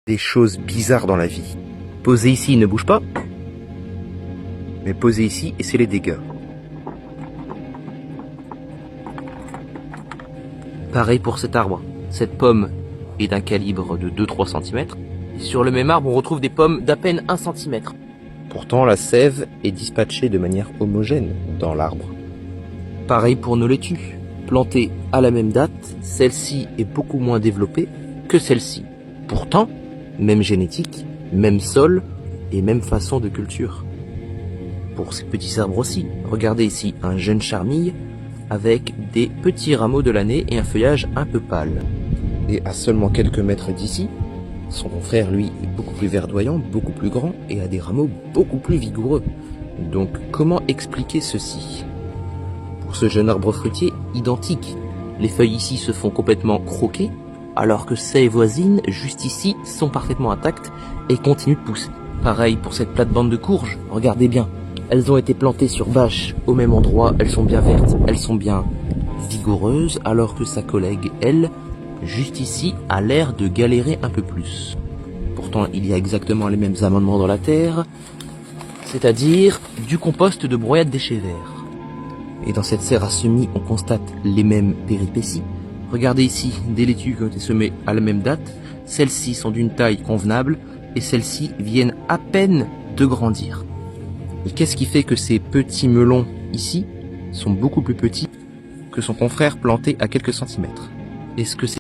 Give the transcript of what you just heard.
Des choses bizarres dans la vie. Posez ici, ne bouge pas. Mais posez ici et c'est les dégâts. Pareil pour cet arbre. Cette pomme est d'un calibre de 2-3 cm. Sur le même arbre, on retrouve des pommes d'à peine 1 cm. Pourtant, la sève est dispatchée de manière homogène dans l'arbre. Pareil pour nos laitues. Plantées à la même date, celle-ci est beaucoup moins développée que celle-ci. Pourtant, même génétique, même sol et même façon de culture. Pour ces petits arbres aussi, regardez ici un jeune charmille avec des petits rameaux de l'année et un feuillage un peu pâle. Et à seulement quelques mètres d'ici, son frère, lui, est beaucoup plus verdoyant, beaucoup plus grand et a des rameaux beaucoup plus vigoureux. Donc, comment expliquer ceci? Pour ce jeune arbre fruitier, identique. Les feuilles ici se font complètement croquer, alors que ces voisines, juste ici, sont parfaitement intactes et continuent de pousser. Pareil pour cette plate-bande de courges, regardez bien. Elles ont été plantées sur bâche au même endroit, elles sont bien vertes, elles sont bien vigoureuses, alors que sa collègue, elle, juste ici, a l'air de galérer un peu plus. Pourtant, il y a exactement les mêmes amendements dans la terre, c'est-à-dire du compost de broyade déchets verts. Et dans cette serre à semis, on constate les mêmes péripéties. Regardez ici, des laitues qui ont été semées à la même date. Celles-ci sont d'une taille convenable et celles-ci viennent à peine de grandir. Et qu'est-ce qui fait que ces petits melons ici sont beaucoup plus petits que son confrère planté à quelques centimètres? Est-ce que c'est